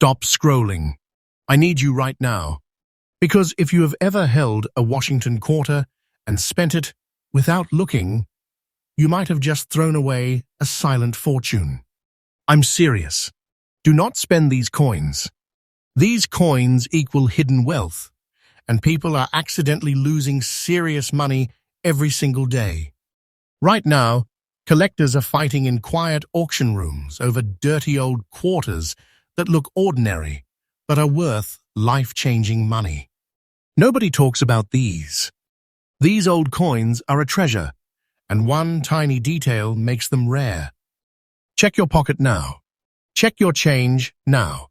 Stop scrolling. I need you right now. Because if you have ever held a Washington quarter and spent it without looking, you might have just thrown away a silent fortune. I'm serious. Do not spend these coins. These coins equal hidden wealth, and people are accidentally losing serious money every single day. Right now, collectors are fighting in quiet auction rooms over dirty old quarters that look ordinary but are worth life-changing money. Nobody talks about these. These old coins are a treasure, and one tiny detail makes them rare. Check your pocket now. Check your change now.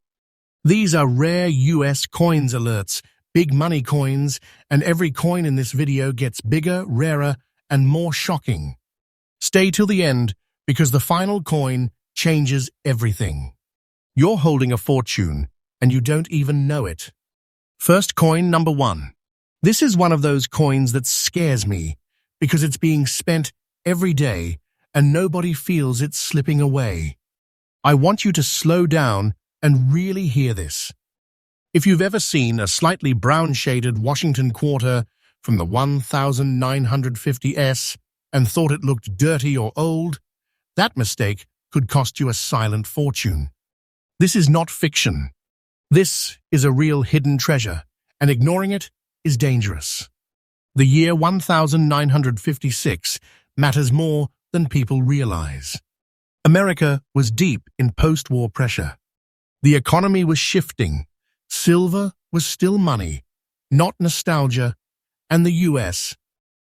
These are rare US coins alerts, big money coins, and every coin in this video gets bigger, rarer, and more shocking. Stay till the end, because the final coin changes everything. You're holding a fortune, and you don't even know it. First coin number 1. This is one of those coins that scares me, because it's being spent every day, and nobody feels it slipping away. I want you to slow down and really hear this. If you've ever seen a slightly brown-shaded Washington quarter from the 1950s and thought it looked dirty or old, that mistake could cost you a silent fortune. This is not fiction. This is a real hidden treasure, and ignoring it is dangerous. The year 1956 matters more than people realize. America was deep in post-war pressure. The economy was shifting. Silver was still money, not nostalgia, and the US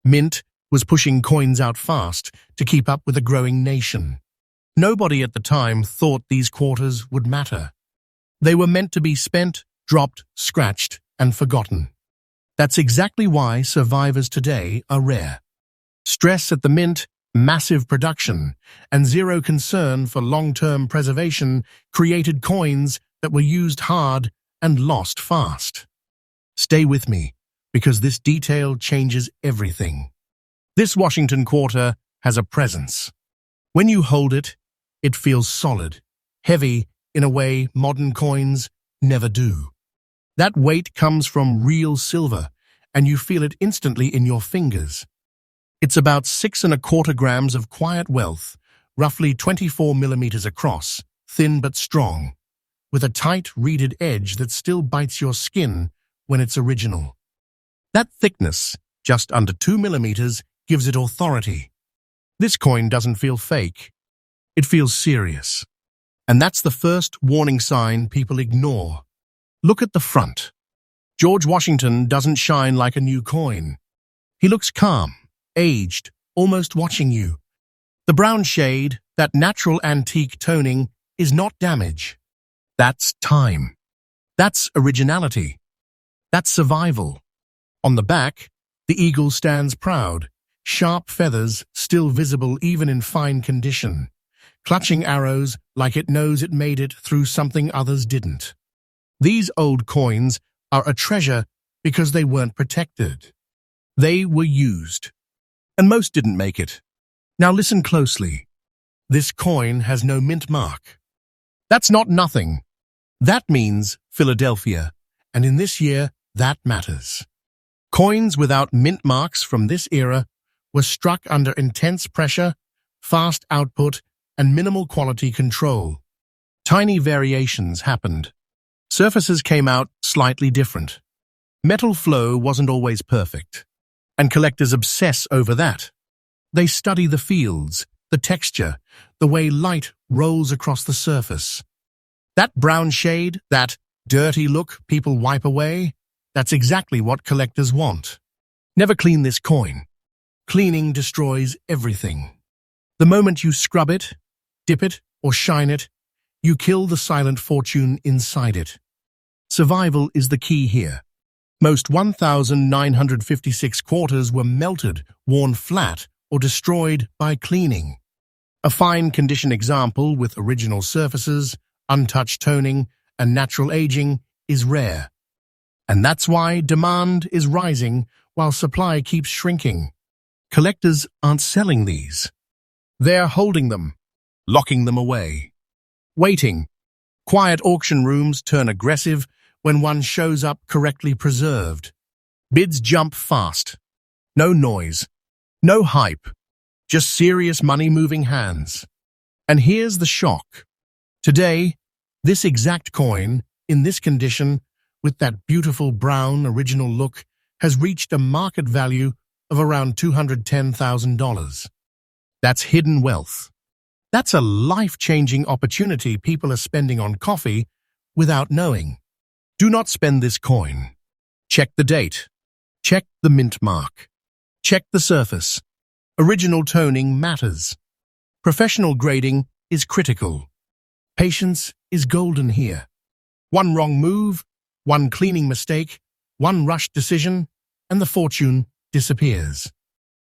Mint was pushing coins out fast to keep up with a growing nation. Nobody at the time thought these quarters would matter. They were meant to be spent, dropped, scratched, and forgotten. That's exactly why survivors today are rare. Stress at the mint, massive production, and zero concern for long-term preservation created coins that were used hard and lost fast. Stay with me, because this detail changes everything. This Washington quarter has a presence. When you hold it, it feels solid, heavy in a way modern coins never do. That weight comes from real silver, and you feel it instantly in your fingers. It's about 6¼ grams of quiet wealth, roughly 24 millimeters across, thin but strong, with a tight, reeded edge that still bites your skin when it's original. That thickness, just under 2 millimeters, gives it authority. This coin doesn't feel fake. It feels serious. And that's the first warning sign people ignore. Look at the front. George Washington doesn't shine like a new coin. He looks calm, aged, almost watching you. The brown shade, that natural antique toning, is not damage. That's time. That's originality. That's survival. On the back, the eagle stands proud, sharp feathers still visible even in fine condition, clutching arrows like it knows it made it through something others didn't. These old coins are a treasure because they weren't protected. They were used. And most didn't make it. Now listen closely. This coin has no mint mark. That's not nothing. That means Philadelphia, and in this year, that matters. Coins without mint marks from this era were struck under intense pressure, fast output, and minimal quality control. Tiny variations happened. Surfaces came out slightly different. Metal flow wasn't always perfect, and collectors obsess over that. They study the fields, the texture, the way light rolls across the surface. That brown shade, that dirty look people wipe away, that's exactly what collectors want. Never clean this coin. Cleaning destroys everything. The moment you scrub it, dip it, or shine it, you kill the silent fortune inside it. Survival is the key here. Most 1956 quarters were melted, worn flat, or destroyed by cleaning. A fine condition example with original surfaces, untouched toning, and natural aging is rare. And that's why demand is rising while supply keeps shrinking. Collectors aren't selling these. They're holding them, locking them away, waiting, Quiet auction rooms turn aggressive when one shows up correctly preserved. Bids jump fast. No noise. No hype. Just serious money-moving hands. And here's the shock. Today, this exact coin, in this condition, with that beautiful brown original look, has reached a market value of around $210,000. That's hidden wealth. That's a life-changing opportunity people are spending on coffee without knowing. Do not spend this coin. Check the date. Check the mint mark. Check the surface. Original toning matters. Professional grading is critical. Patience is golden here. One wrong move, one cleaning mistake, one rushed decision, and the fortune disappears.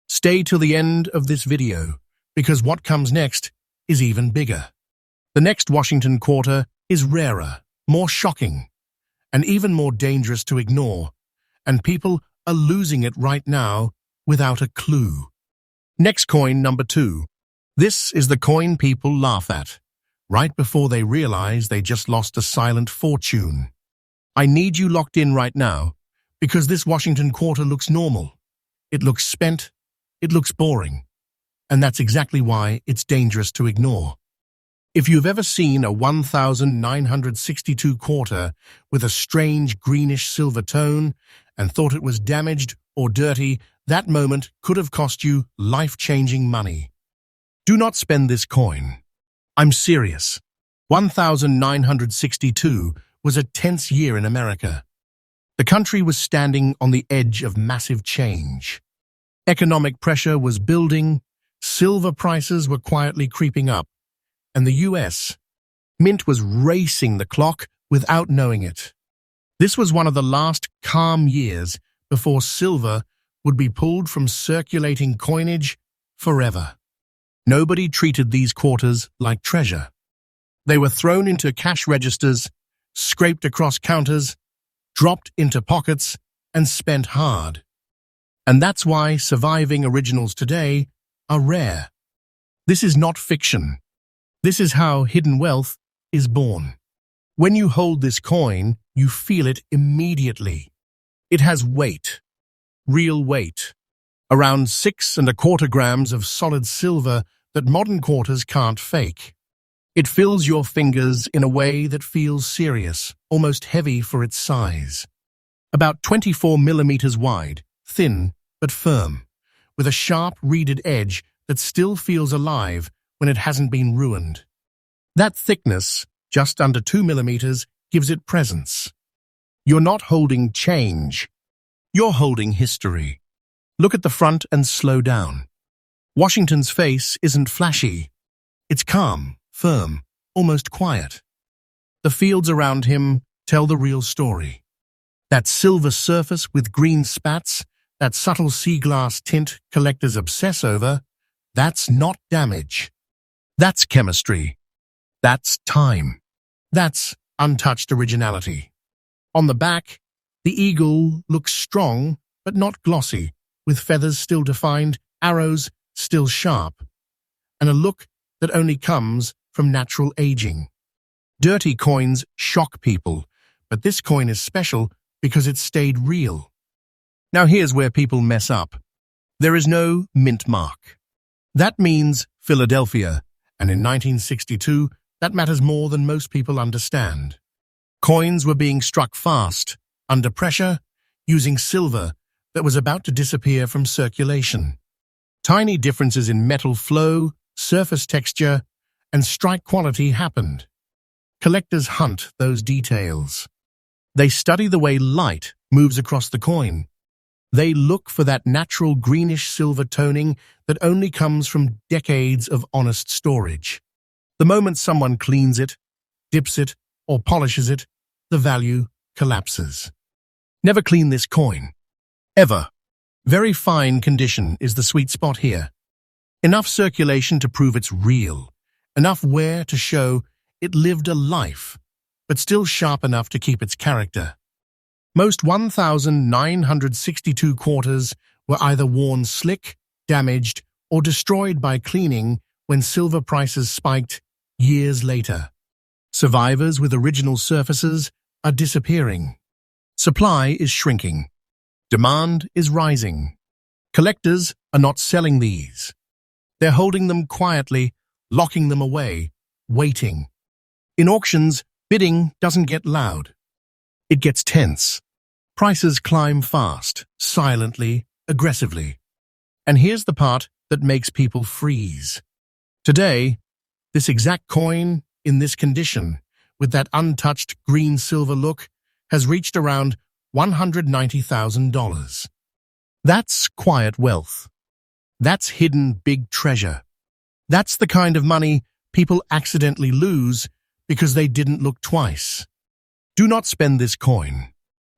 Stay till the end of this video, because what comes next is even bigger. The next Washington quarter is rarer, more shocking, and even more dangerous to ignore, and people are losing it right now without a clue. Next coin, number 2. This is the coin people laugh at, right before they realize they just lost a silent fortune. I need you locked in right now, because this Washington quarter looks normal. It looks spent, it looks boring, and that's exactly why it's dangerous to ignore. If you've ever seen a 1962 quarter with a strange greenish silver tone and thought it was damaged or dirty, that moment could have cost you life-changing money. Do not spend this coin. I'm serious. 1962 was a tense year in America. The country was standing on the edge of massive change. Economic pressure was building, silver prices were quietly creeping up, and the U.S. Mint was racing the clock without knowing it. This was one of the last calm years before silver would be pulled from circulating coinage forever. Nobody treated these quarters like treasure. They were thrown into cash registers, scraped across counters, dropped into pockets, and spent hard. And that's why surviving originals today are rare. This is not fiction. This is how hidden wealth is born. When you hold this coin, you feel it immediately. It has weight, real weight, around 6¼ grams of solid silver that modern quarters can't fake. It fills your fingers in a way that feels serious, almost heavy for its size. About 24 millimeters wide, thin but firm, with a sharp reeded edge that still feels alive when it hasn't been ruined. That thickness, just under 2 millimeters, gives it presence. You're not holding change. You're holding history. Look at the front and slow down. Washington's face isn't flashy. It's calm, firm, almost quiet. The fields around him tell the real story. That silver surface with green spats, that subtle sea glass tint collectors obsess over, that's not damage. That's chemistry. That's time. That's untouched originality. On the back, the eagle looks strong but not glossy, with feathers still defined, arrows still sharp, and a look that only comes from natural aging. Dirty coins shock people, but this coin is special because it stayed real. Now here's where people mess up. There is no mint mark. That means Philadelphia, and in 1962, that matters more than most people understand. Coins were being struck fast, under pressure, using silver that was about to disappear from circulation. Tiny differences in metal flow, surface texture, and strike quality happened. Collectors hunt those details. They study the way light moves across the coin. They look for that natural greenish silver toning that only comes from decades of honest storage. The moment someone cleans it, dips it, or polishes it, the value collapses. Never clean this coin. Ever. Very fine condition is the sweet spot here. Enough circulation to prove it's real. Enough wear to show it lived a life, but still sharp enough to keep its character. Most 1962 quarters were either worn slick, damaged, or destroyed by cleaning when silver prices spiked years later. Survivors with original surfaces are disappearing. Supply is shrinking. Demand is rising. Collectors are not selling these. They're holding them quietly, locking them away, waiting. In auctions, bidding doesn't get loud. It gets tense. Prices climb fast, silently, aggressively. And here's the part that makes people freeze. Today, this exact coin, in this condition, with that untouched green-silver look, has reached around $190,000. That's quiet wealth. That's hidden big treasure. That's the kind of money people accidentally lose because they didn't look twice. Do not spend this coin.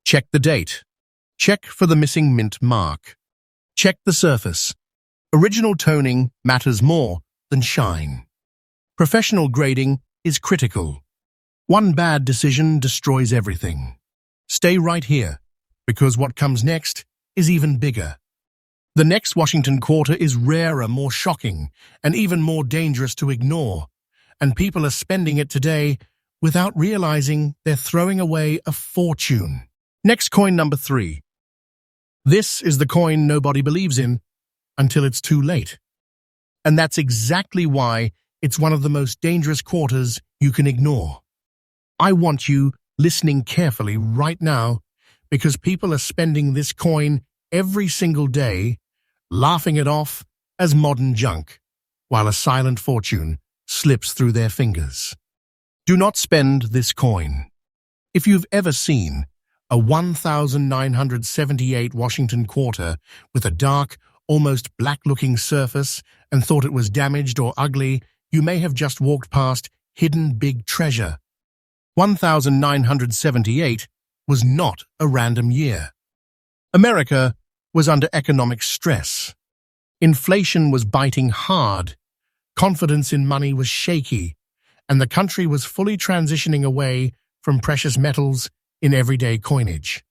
Check the date. Check for the missing mint mark. Check the surface. Original toning matters more than shine. Professional grading is critical. One bad decision destroys everything. Stay right here, because what comes next is even bigger. The next Washington quarter is rarer, more shocking, and even more dangerous to ignore, and people are spending it today without realizing they're throwing away a fortune. Next, coin number 3. This is the coin nobody believes in until it's too late. And that's exactly why it's one of the most dangerous quarters you can ignore. I want you listening carefully right now, because people are spending this coin every single day, laughing it off as modern junk, while a silent fortune slips through their fingers. Do not spend this coin. If you've ever seen a 1978 Washington quarter with a dark, almost black-looking surface and thought it was damaged or ugly, you may have just walked past hidden big treasure. 1978 was not a random year. America was under economic stress. Inflation was biting hard, confidence in money was shaky, and the country was fully transitioning away from precious metals in everyday coinage.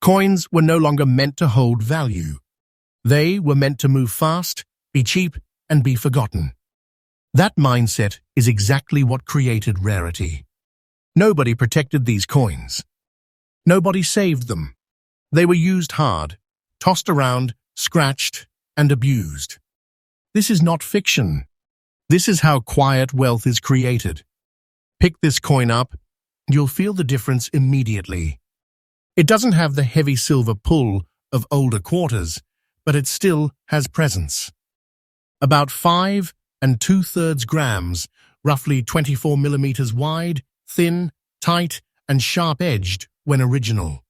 Coins were no longer meant to hold value. They were meant to move fast, be cheap, and be forgotten. That mindset is exactly what created rarity. Nobody protected these coins. Nobody saved them. They were used hard, tossed around, scratched, and abused. This is not fiction. This is how quiet wealth is created. Pick this coin up, and you'll feel the difference immediately. It doesn't have the heavy silver pull of older quarters, but it still has presence. About 5 2/3 grams, roughly 24 millimeters wide, thin, tight, and sharp-edged when original.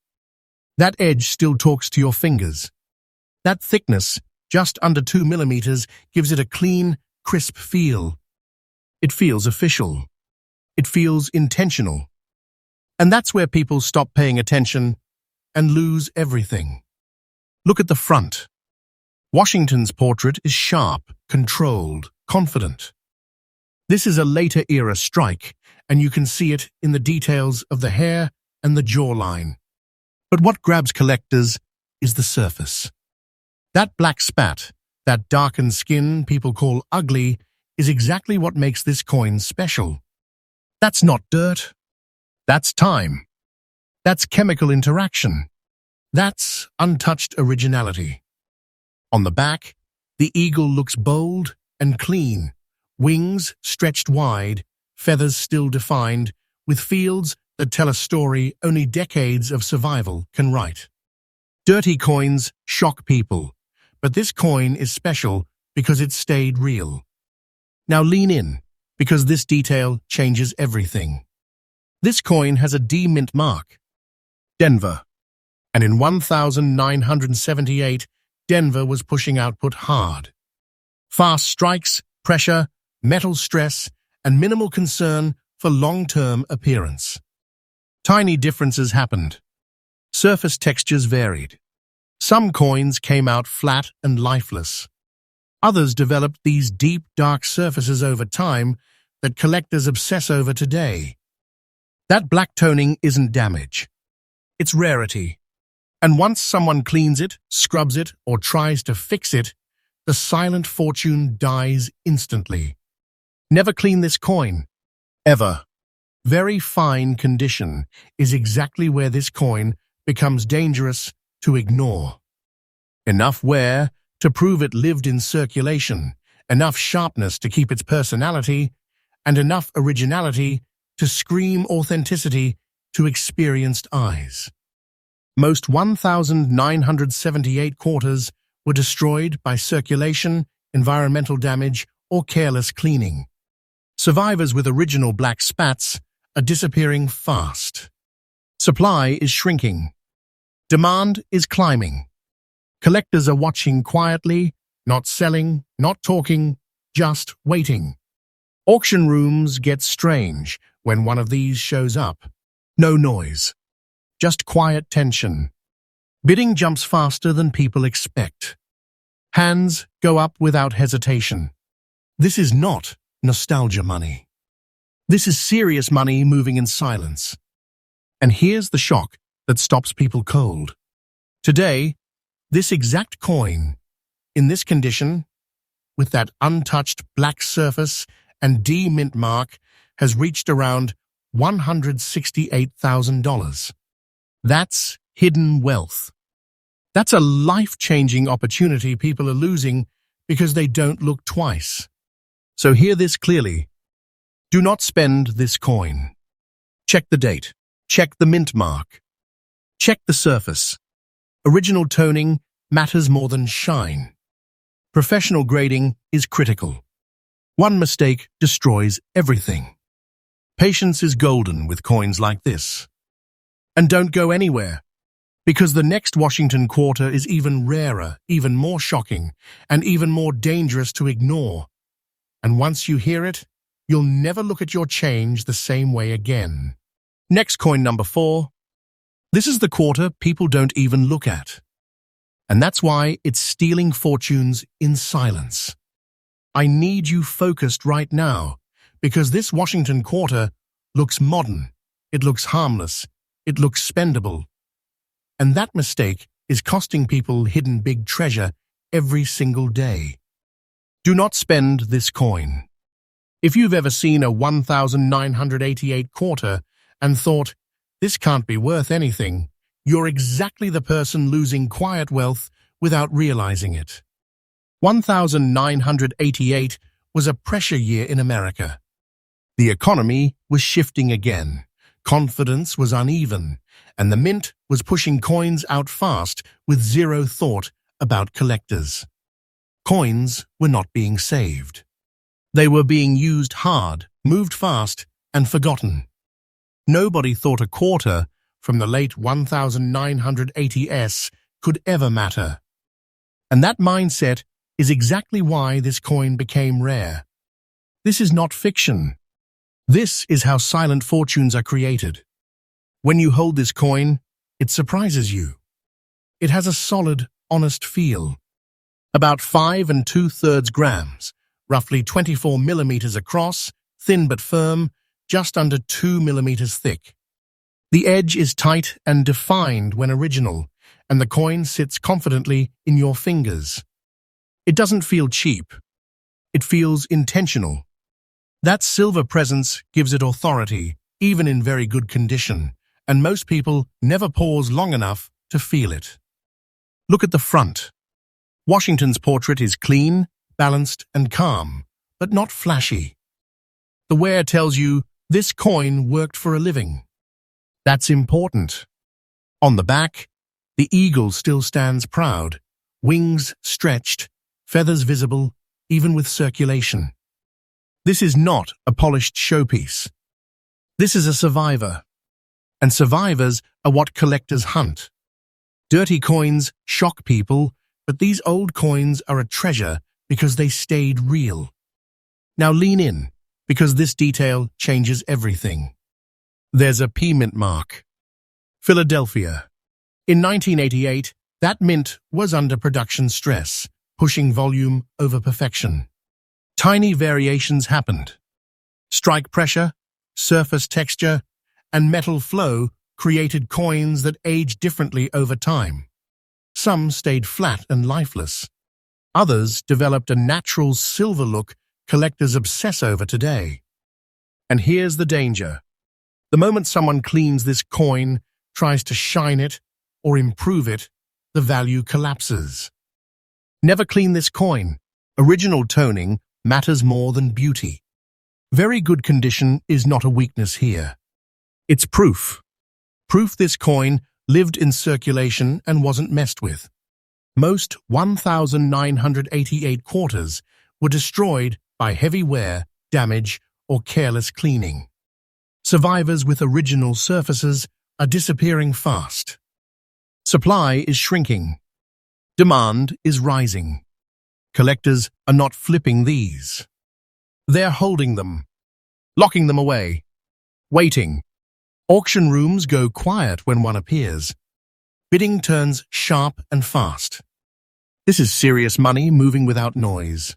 That edge still talks to your fingers. That thickness, just under 2 millimeters, gives it a clean, crisp feel. It feels official. It feels intentional. And that's where people stop paying attention and lose everything. Look at the front. Washington's portrait is sharp, controlled, confident. This is a later era strike, and you can see it in the details of the hair and the jawline. But what grabs collectors is the surface. That black spat, that darkened skin people call ugly, is exactly what makes this coin special. That's not dirt. That's time. That's chemical interaction. That's untouched originality. On the back, the eagle looks bold and clean, wings stretched wide, feathers still defined, with fields that tell a story only decades of survival can write. Dirty coins shock people, but this coin is special because it stayed real. Now lean in, because this detail changes everything. This coin has a D mint mark, Denver, and in 1978, Denver was pushing output hard. Fast strikes, pressure, metal stress, and minimal concern for long-term appearance. Tiny differences happened. Surface textures varied. Some coins came out flat and lifeless. Others developed these deep, dark surfaces over time that collectors obsess over today. That black toning isn't damage. It's rarity. And once someone cleans it, scrubs it, or tries to fix it, the silent fortune dies instantly. Never clean this coin. Ever. Very fine condition is exactly where this coin becomes dangerous to ignore. Enough wear to prove it lived in circulation, enough sharpness to keep its personality, and enough originality to scream authenticity to experienced eyes. Most 1,978 quarters were destroyed by circulation, environmental damage, or careless cleaning. Survivors with original black spats are disappearing fast. Supply is shrinking. Demand is climbing. Collectors are watching quietly, not selling, not talking, just waiting. Auction rooms get strange when one of these shows up. No noise, just quiet tension. Bidding jumps faster than people expect. Hands go up without hesitation. This is not nostalgia money. This is serious money moving in silence. And here's the shock that stops people cold. Today, this exact coin, in this condition, with that untouched black surface and D-mint mark, has reached around $168,000. That's hidden wealth. That's a life-changing opportunity people are losing because they don't look twice. So hear this clearly. Do not spend this coin. Check the date. Check the mint mark. Check the surface. Original toning matters more than shine. Professional grading is critical. One mistake destroys everything. Patience is golden with coins like this. And don't go anywhere, because the next Washington quarter is even rarer, even more shocking, and even more dangerous to ignore. And once you hear it, you'll never look at your change the same way again. Next coin number 4. This is the quarter people don't even look at. And that's why it's stealing fortunes in silence. I need you focused right now, because this Washington quarter looks modern, it looks harmless, it looks spendable. And that mistake is costing people hidden big treasure every single day. Do not spend this coin. If you've ever seen a 1,988 quarter and thought, this can't be worth anything, you're exactly the person losing quiet wealth without realizing it. 1,988 was a pressure year in America. The economy was shifting again, confidence was uneven, and the mint was pushing coins out fast with zero thought about collectors. Coins were not being saved. They were being used hard, moved fast, and forgotten. Nobody thought a quarter from the late 1980s could ever matter. And that mindset is exactly why this coin became rare. This is not fiction. This is how silent fortunes are created. When you hold this coin, it surprises you. It has a solid, honest feel. About 5 2/3 grams, roughly 24 millimeters across, thin but firm, just under 2 millimeters thick. The edge is tight and defined when original, and the coin sits confidently in your fingers. It doesn't feel cheap. It feels intentional. That silver presence gives it authority, even in very good condition, and most people never pause long enough to feel it. Look at the front. Washington's portrait is clean, balanced, and calm, but not flashy. The wear tells you this coin worked for a living. That's important. On the back, the eagle still stands proud, wings stretched, feathers visible, even with circulation. This is not a polished showpiece. This is a survivor. And survivors are what collectors hunt. Dirty coins shock people, but these old coins are a treasure because they stayed real. Now lean in, because this detail changes everything. There's a P-mint mark. Philadelphia. In 1988, that mint was under production stress, pushing volume over perfection. Tiny variations happened. Strike pressure, surface texture, and metal flow created coins that aged differently over time. Some stayed flat and lifeless. Others developed a natural silver look collectors obsess over today. And here's the danger. The moment someone cleans this coin, tries to shine it or improve it, the value collapses. Never clean this coin. Original toning matters more than beauty. Very good condition is not a weakness here. It's proof. Proof this coin lived in circulation and wasn't messed with. Most 1,988 quarters were destroyed by heavy wear, damage, or careless cleaning. Survivors with original surfaces are disappearing fast. Supply is shrinking. Demand is rising. Collectors are not flipping these. They're holding them, locking them away, waiting. Auction rooms go quiet when one appears. Bidding turns sharp and fast. This is serious money moving without noise.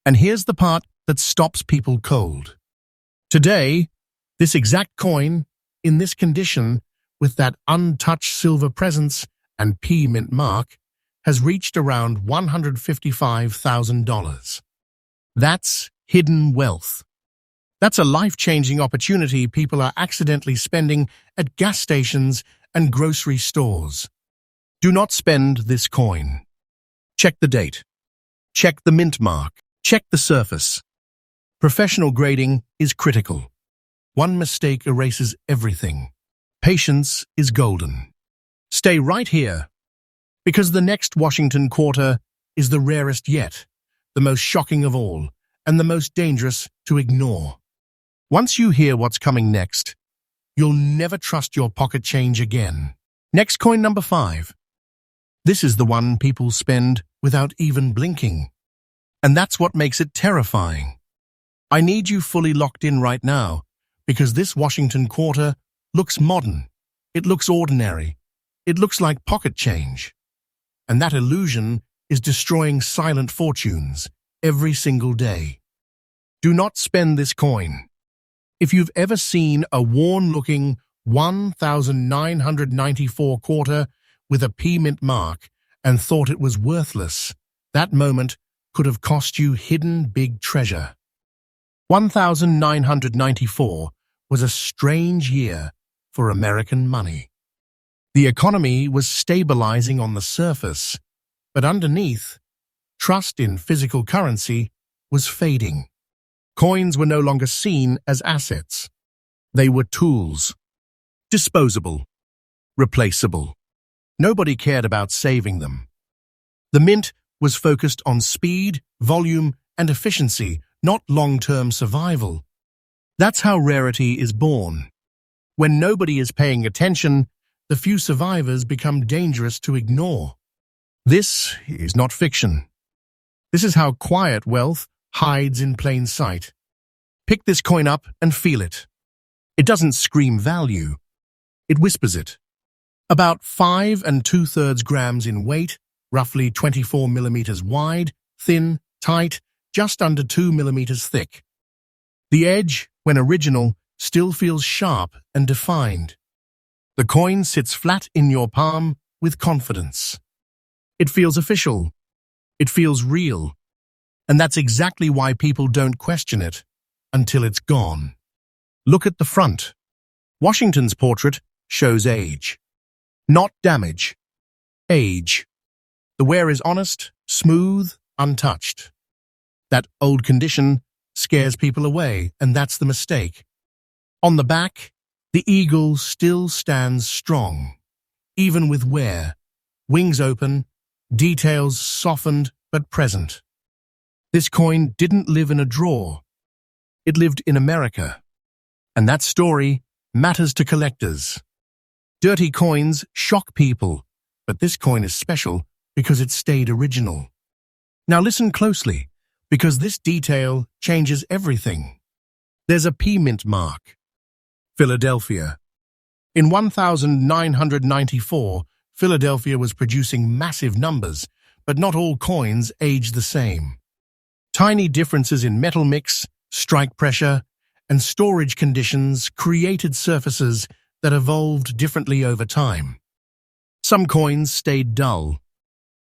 And here's the part that stops people cold. Today, this exact coin, in this condition, with that untouched silver presence and P mint mark, has reached around $155,000. That's hidden wealth. That's a life-changing opportunity people are accidentally spending at gas stations and grocery stores. Do not spend this coin. Check the date. Check the mint mark. Check the surface. Professional grading is critical. One mistake erases everything. Patience is golden. Stay right here, because the next Washington quarter is the rarest yet, the most shocking of all, and the most dangerous to ignore. Once you hear what's coming next, you'll never trust your pocket change again. Next coin number 5. This is the one people spend without even blinking. And that's what makes it terrifying. I need you fully locked in right now, because this Washington quarter looks modern. It looks ordinary. It looks like pocket change. And that illusion is destroying silent fortunes every single day. Do not spend this coin. If you've ever seen a worn-looking 1,994 quarter with a P mint mark and thought it was worthless, that moment could have cost you hidden big treasure. 1,994 was a strange year for American money. The economy was stabilizing on the surface, but underneath, trust in physical currency was fading. Coins were no longer seen as assets. They were tools. Disposable. Replaceable. Nobody cared about saving them. The mint was focused on speed, volume, and efficiency, not long-term survival. That's how rarity is born. When nobody is paying attention, the few survivors become dangerous to ignore. This is not fiction. This is how quiet wealth hides in plain sight. Pick this coin up and feel it. It doesn't scream value. It whispers it. About 5 2/3 grams in weight, roughly 24 millimeters wide, thin, tight, just under 2 millimeters thick. The edge, when original, still feels sharp and defined. The coin sits flat in your palm with confidence. It feels official. It feels real. And that's exactly why people don't question it until it's gone. Look at the front. Washington's portrait shows age. Not damage. Age. The wear is honest, smooth, untouched. That old condition scares people away, and that's the mistake. On the back, the eagle still stands strong, even with wear, wings open, details softened but present. This coin didn't live in a drawer. It lived in America. And that story matters to collectors. Dirty coins shock people, but this coin is special because it stayed original. Now listen closely, because this detail changes everything. There's a P mint mark. Philadelphia. In 1994, Philadelphia was producing massive numbers, but not all coins age the same. Tiny differences in metal mix, strike pressure, and storage conditions created surfaces that evolved differently over time. Some coins stayed dull.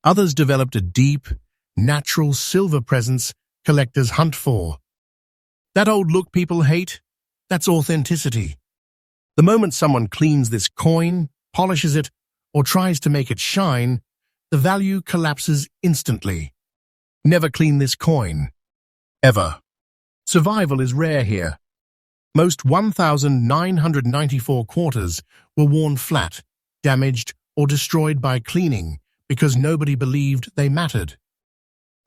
Others developed a deep, natural silver presence collectors hunt for. That old look people hate, that's authenticity. The moment someone cleans this coin, polishes it, or tries to make it shine, the value collapses instantly. Never clean this coin. Ever. Survival is rare here. Most 1,994 quarters were worn flat, damaged, or destroyed by cleaning because nobody believed they mattered.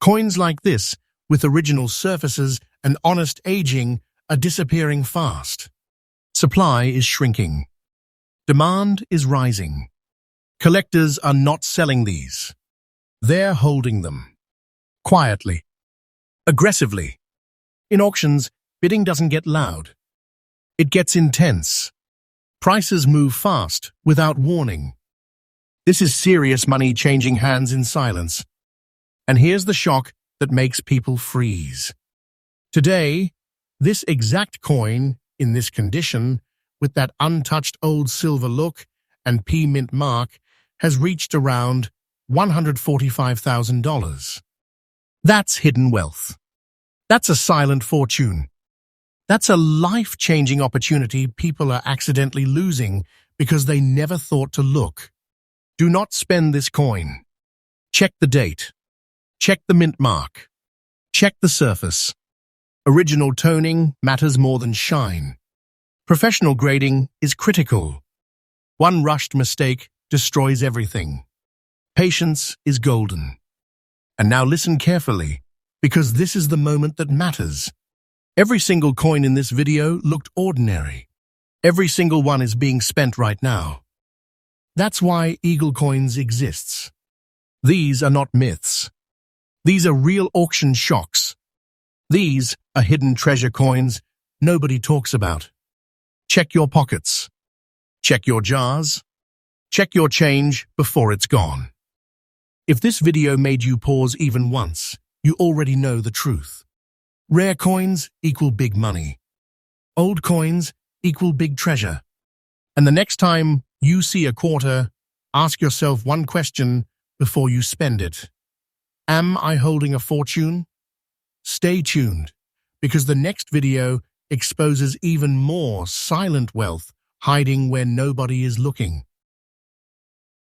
Coins like this, with original surfaces and honest aging, are disappearing fast. Supply is shrinking. Demand is rising. Collectors are not selling these. They're holding them. Quietly. Aggressively. In auctions, bidding doesn't get loud. It gets intense. Prices move fast, without warning. This is serious money changing hands in silence. And here's the shock that makes people freeze. Today, this exact coin, in this condition, with that untouched old silver look and P-mint mark, has reached around $145,000. That's hidden wealth. That's a silent fortune. That's a life-changing opportunity people are accidentally losing because they never thought to look. Do not spend this coin. Check the date. Check the mint mark. Check the surface. Original toning matters more than shine. Professional grading is critical. One rushed mistake destroys everything. Patience is golden. And now listen carefully, because this is the moment that matters. Every single coin in this video looked ordinary. Every single one is being spent right now. That's why EagleCoins exists. These are not myths. These are real auction shocks. These are hidden treasure coins nobody talks about. Check your pockets. Check your jars. Check your change before it's gone. If this video made you pause even once, you already know the truth. Rare coins equal big money. Old coins equal big treasure. And the next time you see a quarter, ask yourself one question before you spend it. Am I holding a fortune? Stay tuned, because the next video exposes even more silent wealth hiding where nobody is looking.